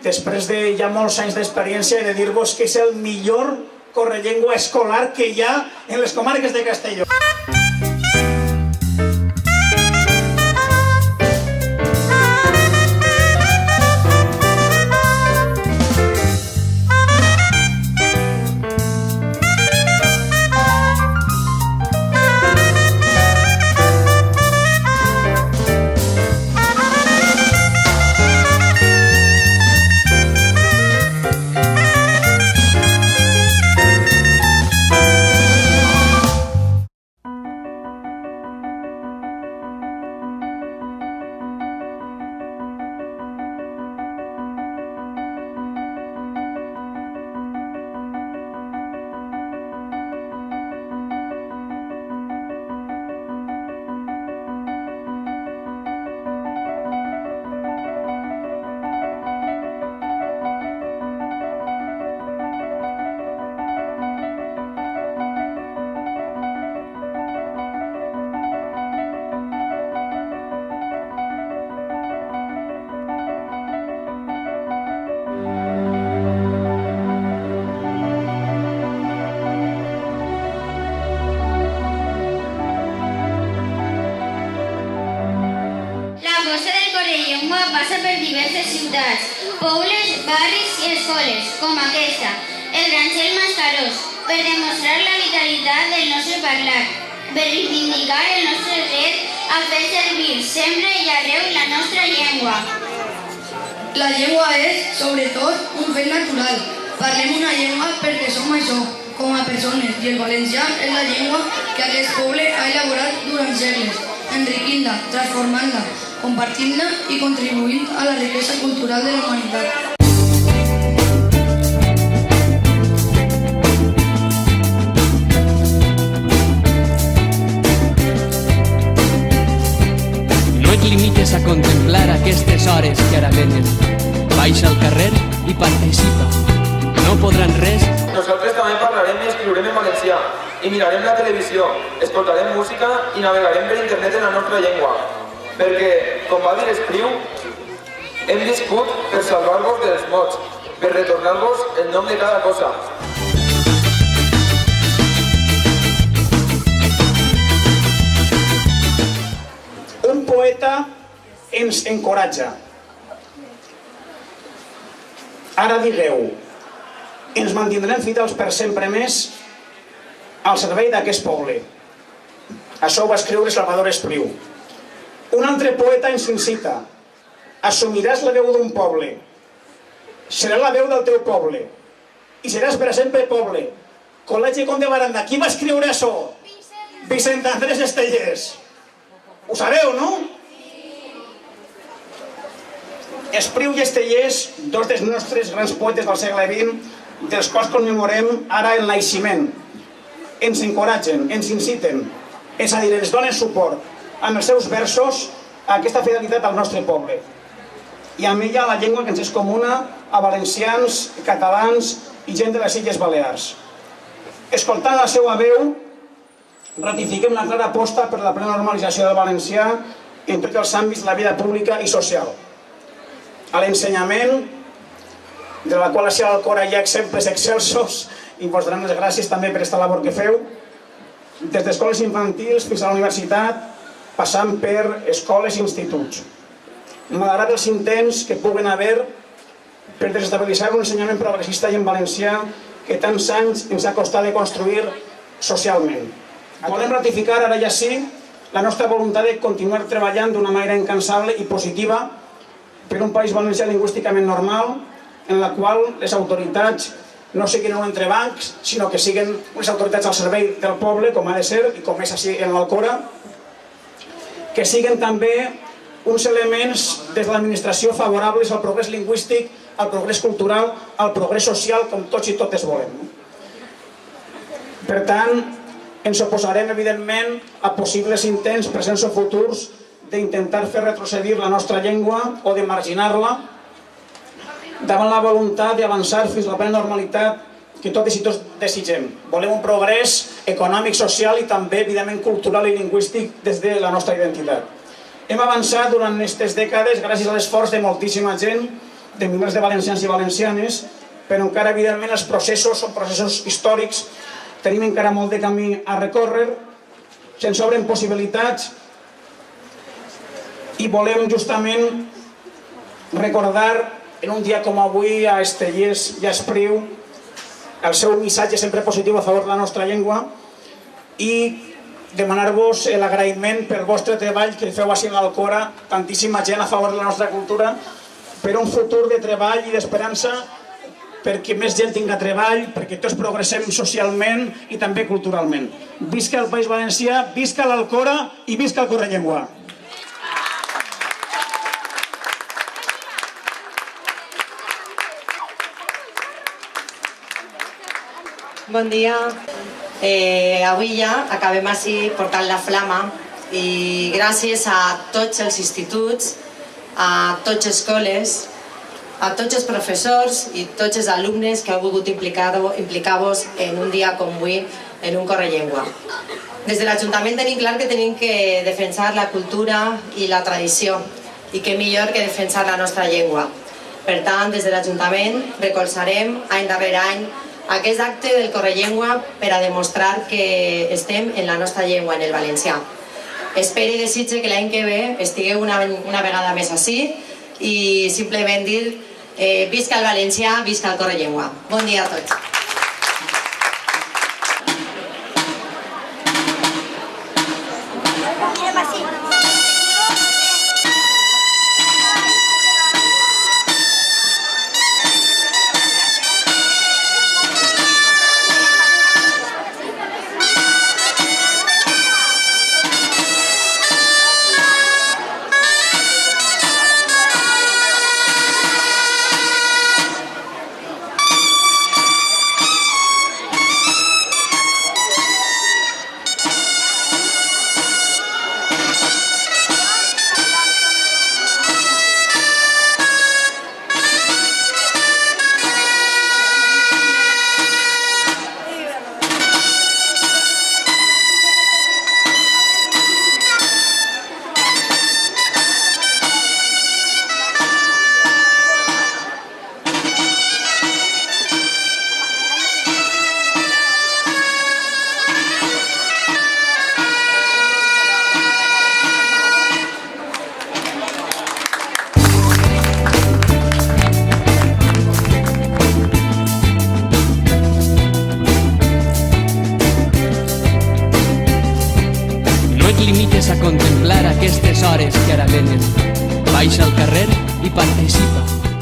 després de ja molts anys d'experiència, he de dir-vos que és el millor correllengua escolar que hi ha en les comarques de Castelló. Passa per diverses ciutats, pobles, barris i escoles, com aquesta, el Granxell Mascarós, per demostrar la vitalitat del nostre parlar, per reivindicar el nostre dret a fer servir sempre i arreu la nostra llengua. La llengua és, sobretot, un fet natural. Parlem una llengua perquè som això, com a persones, i el valencià és la llengua que aquest poble ha elaborat durant segles, enriquint-la, transformant-la, compartint-la i contribuint a la riquesa cultural de la humanitat. No et limites a contemplar aquestes hores que ara venen. Baixa al carrer i participa. No podran res. Nosaltres també parlarem i escriurem en valencià, i mirarem la televisió, escoltarem música i navegarem per internet en la nostra llengua. Perquè, com va dir Espriu, hem viscut per salvar-vos dels mots, per retornar-vos el nom de cada cosa. Un poeta ens encoratja. Ara digueu, ens mantindrem fidels per sempre més al servei d'aquest poble. Això ho va escriure Salvador Espriu. Un altre poeta ens incita. Assumiràs la veu d'un poble. Serà la veu del teu poble. I seràs per sempre poble. Col·legi Comte de Baranda. Qui va escriure això? Vicent Andrés Estellés. Ho sabeu, no? Espriu i Estellés, dos dels nostres grans poetes del segle XX, dels quals commemorem ara el naixement. Ens encoratgen, ens inciten, és a dir, ens donen suport amb els seus versos a aquesta fidelitat al nostre poble. I amb ella la llengua que ens és comuna a valencians, catalans i gent de les Illes Balears. Escoltant la seva veu, ratifiquem la clara aposta per la plena normalització del valencià en tots els àmbits de la vida pública i social. A l'ensenyament, de la qual així a l'Alcora hi ha exemples excelsos, i vos donem les gràcies també per aquesta labor que feu, des d'escoles infantils fins a la universitat, passant per escoles i instituts. Malgrat els intents que puguen haver per desestabilitzar un ensenyament progressista i en valencià que tants anys ens ha costat de construir socialment. Volem ratificar ara ja sí la nostra voluntat de continuar treballant d'una manera incansable i positiva per un país valencià lingüísticament normal, en la qual les autoritats no siguin un entrebancs, sinó que siguin unes autoritats al servei del poble, com ha de ser, i com és així en l'Alcora, que siguin també uns elements des de l'administració favorables al progrés lingüístic, al progrés cultural, al progrés social, com tots i totes volem. Per tant, ens oposarem, evidentment, a possibles intents presents o futurs d'intentar fer retrocedir la nostra llengua o de marginar-la davant la voluntat d'avançar fins a la plena normalitat que totes i tots desitgem. Volem un progrés econòmic, social i també, evidentment, cultural i lingüístic des de la nostra identitat. Hem avançat durant aquestes dècades gràcies a l'esforç de moltíssima gent de milers de valencians i valencianes, però encara, evidentment, els processos són processos històrics, tenim encara molt de camí a recórrer, se'ns obren possibilitats i volem justament recordar en un dia com avui a Estellés i a Espriu el seu missatge sempre positiu a favor de la nostra llengua i demanar-vos l'agraïment pel vostre treball que feu així en l'Alcora, tantíssima gent a favor de la nostra cultura, per un futur de treball i d'esperança, perquè més gent tinga treball, perquè tots progressem socialment i també culturalment. Visca el País Valencià, visca l'Alcora i visca el Correllengua. Bon dia. Avui ja acabem així portant la flama i gràcies a tots els instituts, a tots les escoles, a tots els professors i tots els alumnes que heu volgut implicar-vos en un dia com avui en un Correllengua. Des de l'Ajuntament tenim clar que tenim que defensar la cultura i la tradició i què millor que defensar la nostra llengua. Per tant, des de l'Ajuntament recolzarem any darrere any aquest acte del Correllengua per a demostrar que estem en la nostra llengua, en el valencià. Espero i desitge que l'any que ve estigueu una vegada més així i simplement dir visca el valencià, visca el Correllengua. Bon dia a tots. Limites a contemplar aquestes hores que ara venen. Baixa al carrer i participa.